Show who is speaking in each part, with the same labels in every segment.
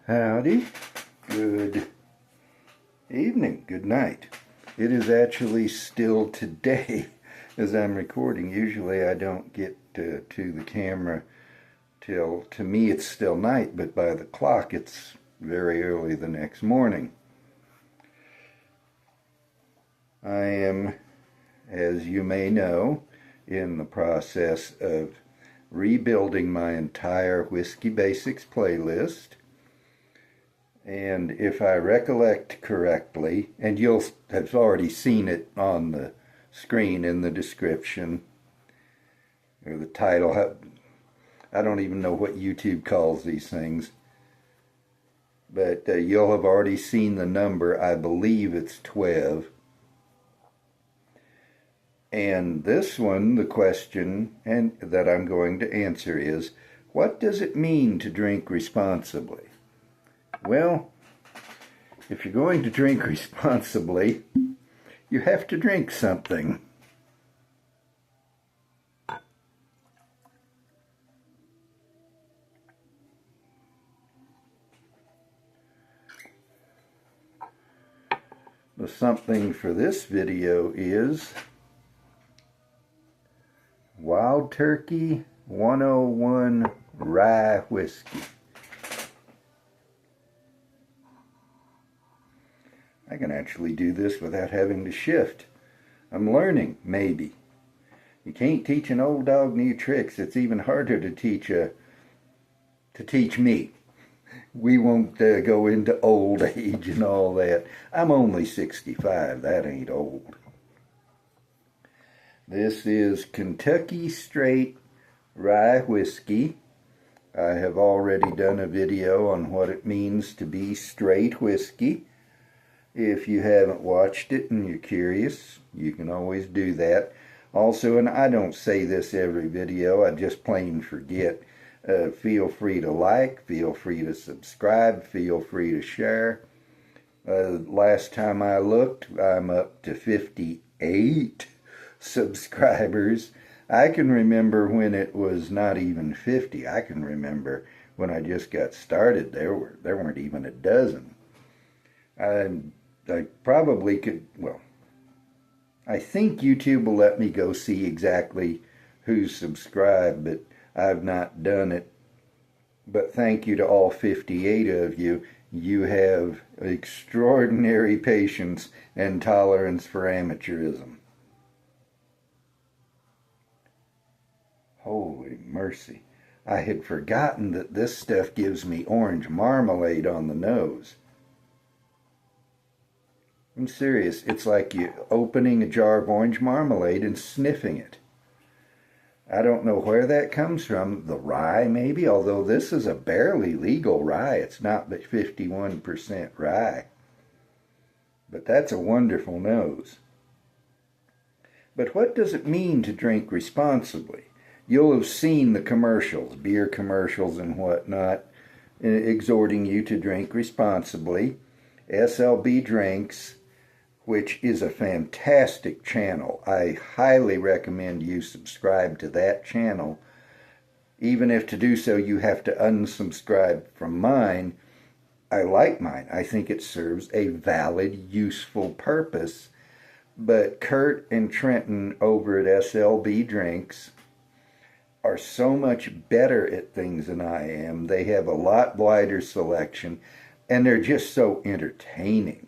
Speaker 1: Howdy. Good evening. Good night. It is actually still today as I'm recording. Usually I don't get to the camera till, to me it's still night, but by the clock it's very early the next morning. I am, as you may know, in the process of rebuilding my entire Whisky Basics playlist. And if I recollect correctly, and you'll have already seen it on the screen in the description, or the title, I don't even know what YouTube calls these things, but you'll have already seen the number. I believe it's 12. And this one, the question that I'm going to answer is, what does it mean to drink responsibly? Well, if you're going to drink responsibly, you have to drink something. The something for this video is Wild Turkey 101 Rye Whiskey. I can actually do this without having to shift. I'm learning, maybe. You can't teach an old dog new tricks. It's even harder to teach me. We won't go into old age and all that. I'm only 65. That ain't old. This is Kentucky Straight Rye Whiskey. I have already done a video on what it means to be straight whiskey. If you haven't watched it and you're curious, you can always do that. Also, and I don't say this every video, I just plain forget, feel free to like, feel free to subscribe, feel free to share. Last time I looked, I'm up to 58 subscribers. I can remember when it was not even 50. I can remember when I just got started, there weren't even a dozen. I probably could, well, I think YouTube will let me go see exactly who's subscribed, but I've not done it. But thank you to all 58 of you. You have extraordinary patience and tolerance for amateurism. Holy mercy. I had forgotten that this stuff gives me orange marmalade on the nose. I'm serious. It's like you opening a jar of orange marmalade and sniffing it. I don't know where that comes from. The rye, maybe, although this is a barely legal rye. It's not but 51% rye. But that's a wonderful nose. But what does it mean to drink responsibly? You'll have seen the commercials, beer commercials and whatnot, exhorting you to drink responsibly. SLB Drinks, which is a fantastic channel. I highly recommend you subscribe to that channel. Even if to do so you have to unsubscribe from mine, I like mine. I think it serves a valid, useful purpose. But Kurt and Trenton over at SLB Drinks are so much better at things than I am. They have a lot wider selection, and they're just so entertaining.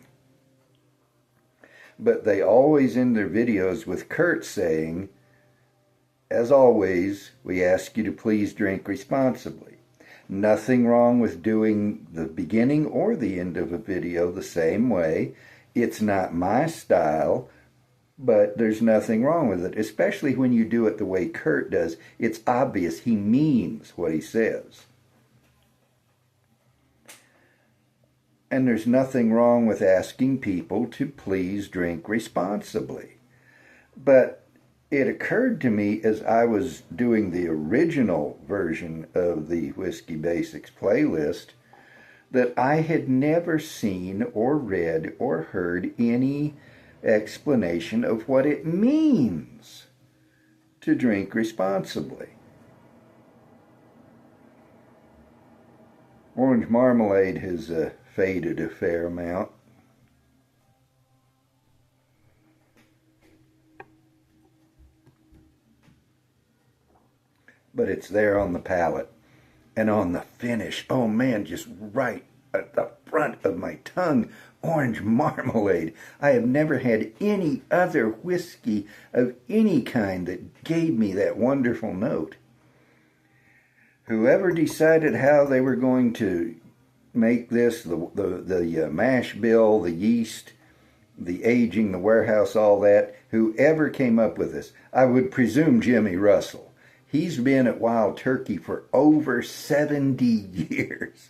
Speaker 1: But they always end their videos with Kurt saying, as always, we ask you to please drink responsibly. Nothing wrong with doing the beginning or the end of a video the same way. It's not my style, but there's nothing wrong with it, especially when you do it the way Kurt does. It's obvious he means what he says. And there's nothing wrong with asking people to please drink responsibly. But it occurred to me as I was doing the original version of the Whisky Basics playlist that I had never seen or read or heard any explanation of what it means to drink responsibly. Orange marmalade has faded a fair amount. But it's there on the palate and on the finish. Oh man, just right at the front of my tongue, orange marmalade. I have never had any other whiskey of any kind that gave me that wonderful note. Whoever decided how they were going to make this, the mash bill, the yeast, the aging, the warehouse, all that, whoever came up with this, I would presume Jimmy Russell. He's been at Wild Turkey for over 70 years.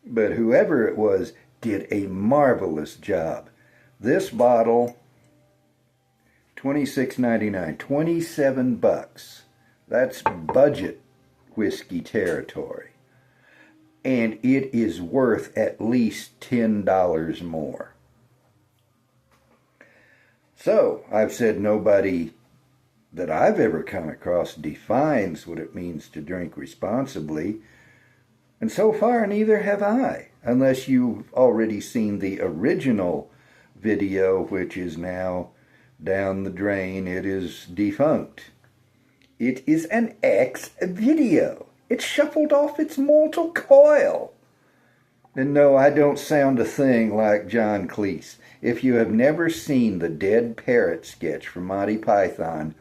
Speaker 1: But whoever it was did a marvelous job. This bottle, $26.99, $27. That's budget whiskey territory. And it is worth at least $10 more. So, I've said nobody that I've ever come across defines what it means to drink responsibly, and so far neither have I, unless you've already seen the original video, which is now down the drain. It is defunct. It is an ex-video. It shuffled off its mortal coil. And no, I don't sound a thing like John Cleese. If you have never seen the dead parrot sketch from Monty Python,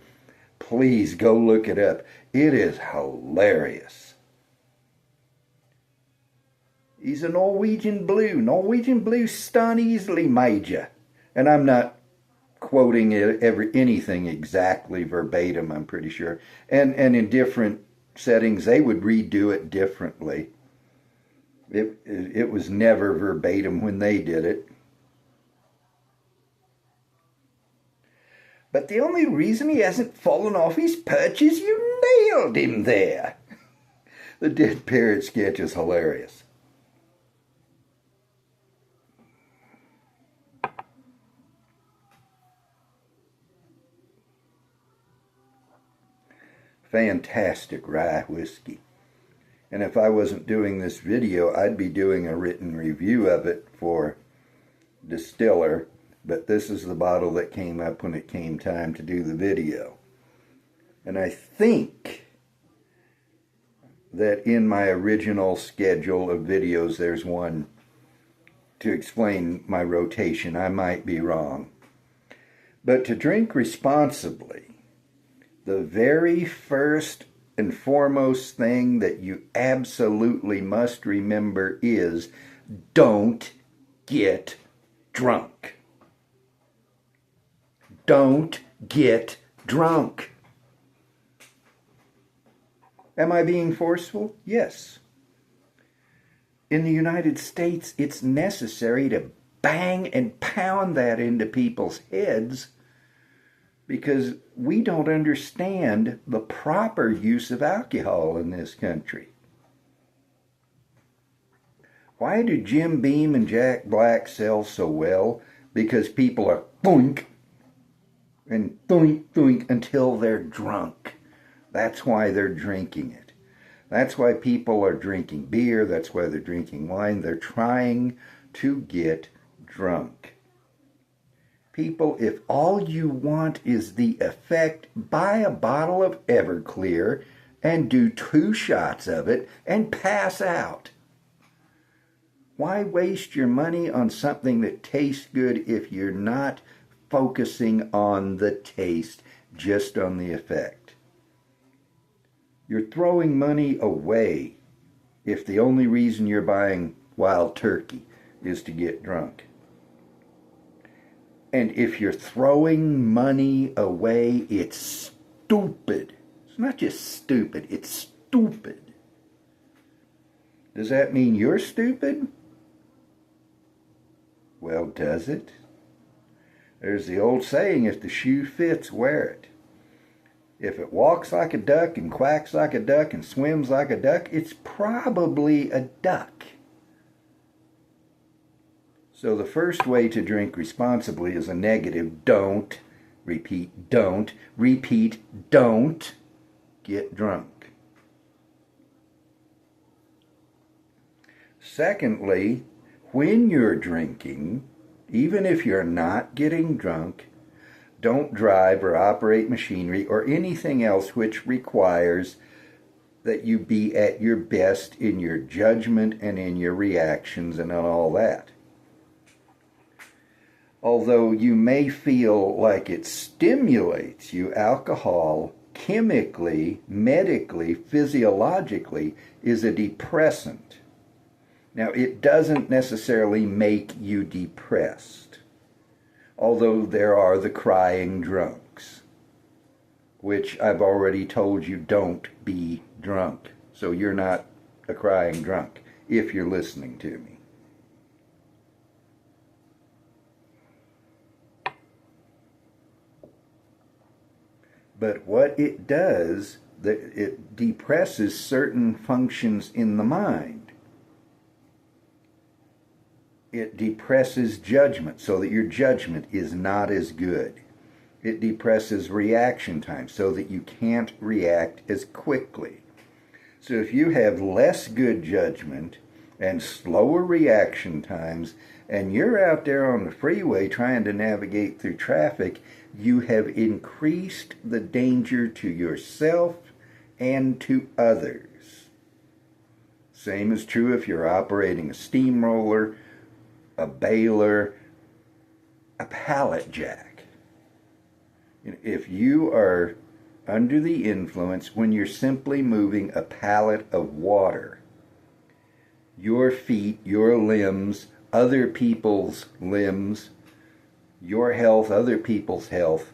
Speaker 1: please go look it up. It is hilarious. He's a Norwegian blue stun easily major. And I'm not quoting anything exactly verbatim, I'm pretty sure. And in different settings, they would redo it differently. It was never verbatim when they did it. But the only reason he hasn't fallen off his perch is you nailed him there. The dead parrot sketch is hilarious. Fantastic rye whiskey. And if I wasn't doing this video, I'd be doing a written review of it for Distiller. But this is the bottle that came up when it came time to do the video. And I think that in my original schedule of videos, there's one to explain my rotation. I might be wrong. But to drink responsibly, the very first and foremost thing that you absolutely must remember is don't get drunk. Don't get drunk. Am I being forceful? Yes. In the United States, it's necessary to bang and pound that into people's heads because we don't understand the proper use of alcohol in this country. Why do Jim Beam and Jack Black sell so well? Because people are thunk and thunk thunk until they're drunk. That's why they're drinking it. That's why people are drinking beer. That's why they're drinking wine. They're trying to get drunk. People, if all you want is the effect, buy a bottle of Everclear and do 2 shots of it and pass out. Why waste your money on something that tastes good if you're not focusing on the taste, just on the effect? You're throwing money away if the only reason you're buying Wild Turkey is to get drunk. And if you're throwing money away, it's stupid. It's not just stupid, it's stupid. Does that mean you're stupid? Well, does it? There's the old saying, if the shoe fits, wear it. If it walks like a duck and quacks like a duck and swims like a duck, it's probably a duck. So the first way to drink responsibly is a negative. Don't, repeat, don't get drunk. Secondly, when you're drinking, even if you're not getting drunk, don't drive or operate machinery or anything else which requires that you be at your best in your judgment and in your reactions and on all that. Although you may feel like it stimulates you, alcohol chemically, medically, physiologically is a depressant. Now, it doesn't necessarily make you depressed, although there are the crying drunks, which I've already told you don't be drunk. So you're not a crying drunk if you're listening to me. But what it does, it depresses certain functions in the mind. It depresses judgment so that your judgment is not as good. It depresses reaction time so that you can't react as quickly. So if you have less good judgment and slower reaction times, and you're out there on the freeway trying to navigate through traffic, you have increased the danger to yourself and to others. Same is true if you're operating a steamroller, a baler, a pallet jack. If you are under the influence when you're simply moving a pallet of water, your feet, your limbs, other people's limbs, your health, other people's health,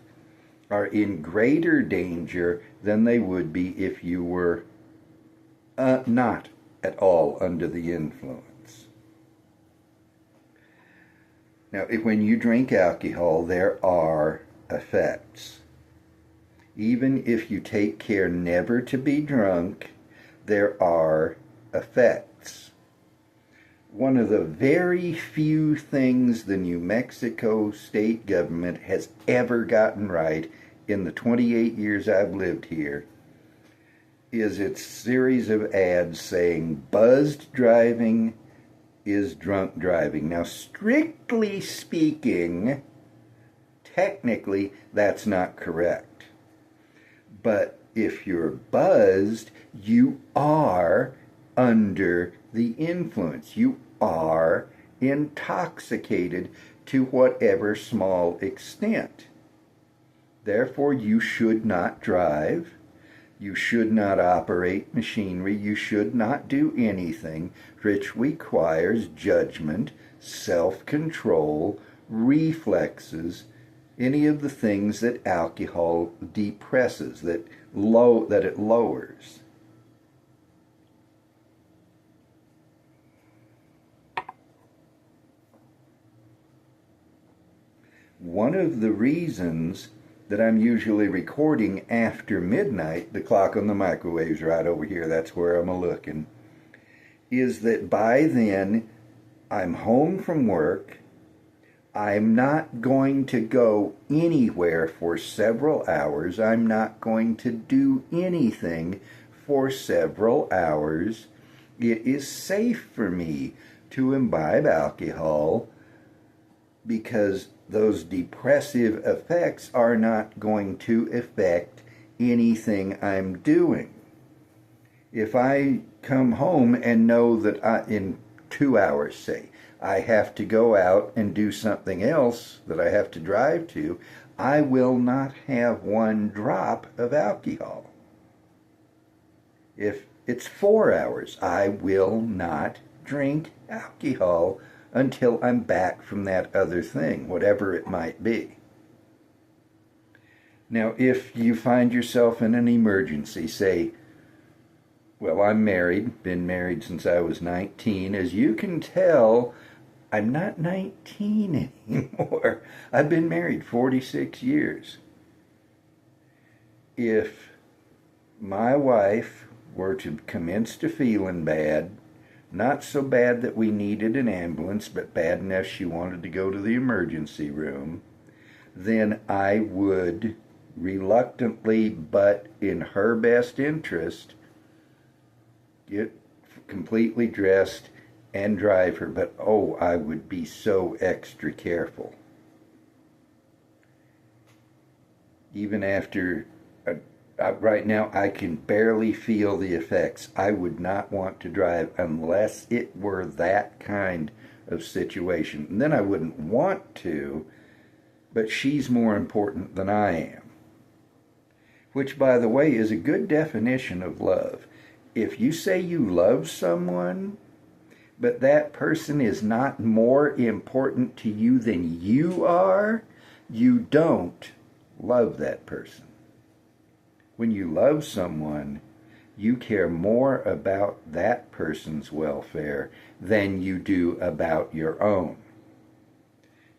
Speaker 1: are in greater danger than they would be if you were not at all under the influence. Now, when you drink alcohol, there are effects. Even if you take care never to be drunk, there are effects. One of the very few things the New Mexico state government has ever gotten right in the 28 years I've lived here is its series of ads saying buzzed driving is drunk driving. Now, strictly speaking, technically, that's not correct. But if you're buzzed, you are under the influence. You are intoxicated to whatever small extent. Therefore, you should not drive. You should not operate machinery. You should not do anything which requires judgment, self-control, reflexes, any of the things that alcohol depresses, that it lowers. One of the reasons that I'm usually recording after midnight, the clock on the microwave's right over here, that's where I'm a-looking, is that by then I'm home from work, I'm not going to go anywhere for several hours, I'm not going to do anything for several hours. It is safe for me to imbibe alcohol because those depressive effects are not going to affect anything I'm doing. If I come home and know that in 2 hours, say, I have to go out and do something else that I have to drive to, I will not have one drop of alcohol. If it's 4 hours, I will not drink alcohol until I'm back from that other thing, whatever it might be. Now, if you find yourself in an emergency, say, well, I'm married, been married since I was 19. As you can tell, I'm not 19 anymore. I've been married 46 years. If my wife were to commence to feeling bad, not so bad that we needed an ambulance, but bad enough she wanted to go to the emergency room, then I would reluctantly, but in her best interest, get completely dressed and drive her, but oh, I would be so extra careful. Even after, right now, I can barely feel the effects. I would not want to drive unless it were that kind of situation. And then I wouldn't want to, but she's more important than I am. Which, by the way, is a good definition of love. If you say you love someone, but that person is not more important to you than you are, you don't love that person. When you love someone, you care more about that person's welfare than you do about your own.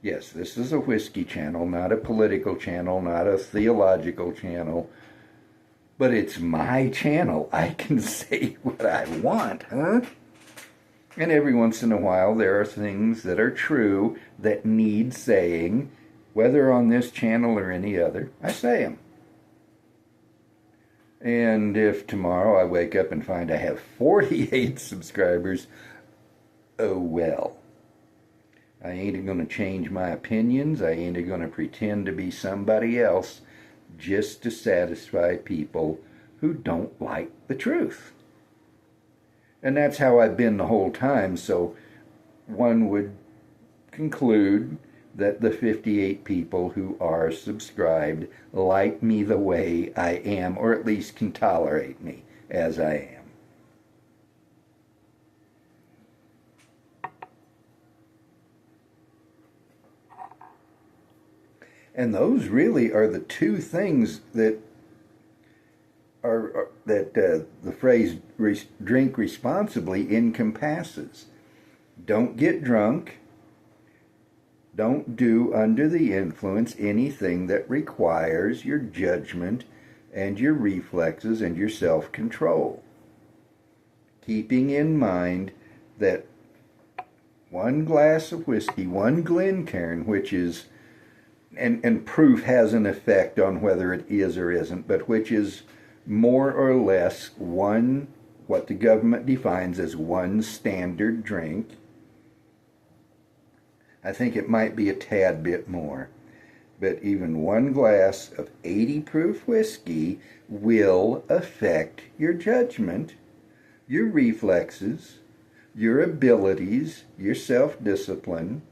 Speaker 1: Yes, this is a whiskey channel, not a political channel, not a theological channel, but it's my channel. I can say what I want, huh? And every once in a while there are things that are true that need saying, whether on this channel or any other. I say them. And if tomorrow I wake up and find I have 48 subscribers, oh well. I ain't going to change my opinions. I ain't going to pretend to be somebody else just to satisfy people who don't like the truth. And that's how I've been the whole time, so one would conclude that the 58 people who are subscribed like me the way I am, or at least can tolerate me as I am. And those really are the two things that the phrase drink responsibly encompasses. Don't get drunk. Don't do under the influence anything that requires your judgment and your reflexes and your self-control. Keeping in mind that one glass of whiskey, one Glencairn, which is, and proof has an effect on whether it is or isn't, but which is more or less one, what the government defines as one standard drink. I think it might be a tad bit more, but even one glass of 80 proof whiskey will affect your judgment, your reflexes, your abilities, your self-discipline.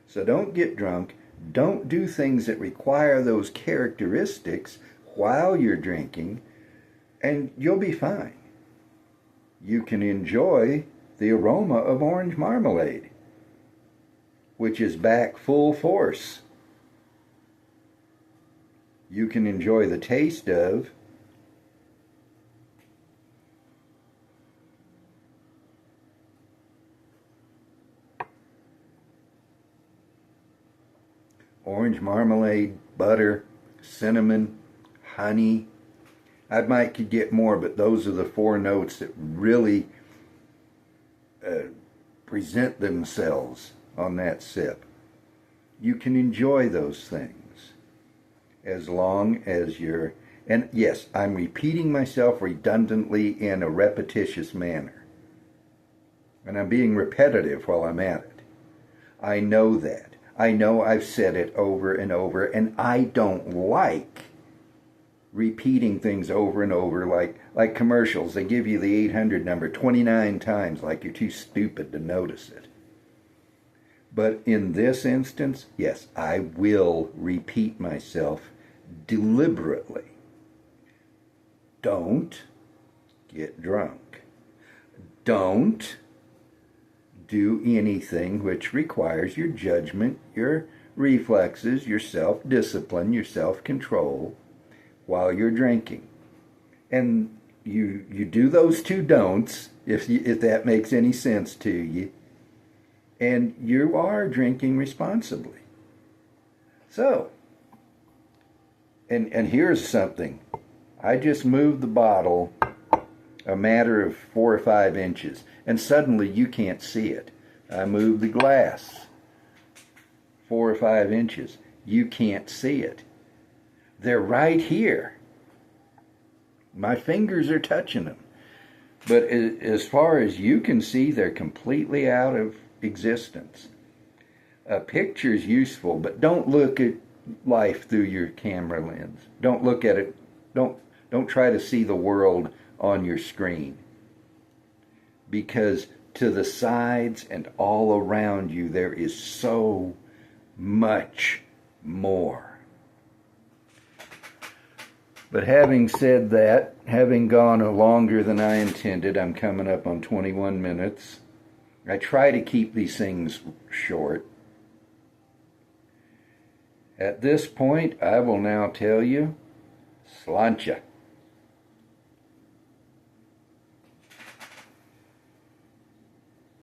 Speaker 1: So don't get drunk. Don't do things that require those characteristics while you're drinking, and you'll be fine. You can enjoy the aroma of orange marmalade, which is back full force. You can enjoy the taste of orange marmalade, butter, cinnamon, honey. I might could get more, but those are the four notes that really present themselves on that sip. You can enjoy those things as long as you're, and yes, I'm repeating myself redundantly in a repetitious manner. And I'm being repetitive while I'm at it. I know that. I know I've said it over and over, and I don't like repeating things over and over like commercials. They give you the 800 number 29 times like you're too stupid to notice it. But in this instance, yes, I will repeat myself deliberately. Don't get drunk. Don't do anything which requires your judgment, your reflexes, your self-discipline, your self-control while you're drinking. And you do those two don'ts, if that makes any sense to you, and you are drinking responsibly. So, and here's something. I just moved the bottle a matter of 4 or 5 inches, and suddenly you can't see it. I moved the glass 4 or 5 inches. You can't see it. They're right here. My fingers are touching them. But as far as you can see, they're completely out of existence. A picture's useful, but don't look at life through your camera lens. Don't look at it. Don't try to see the world on your screen. Because to the sides and all around you, there is so much more. But having said that, having gone longer than I intended, I'm coming up on 21 minutes. I try to keep these things short. At this point, I will now tell you, sláinte.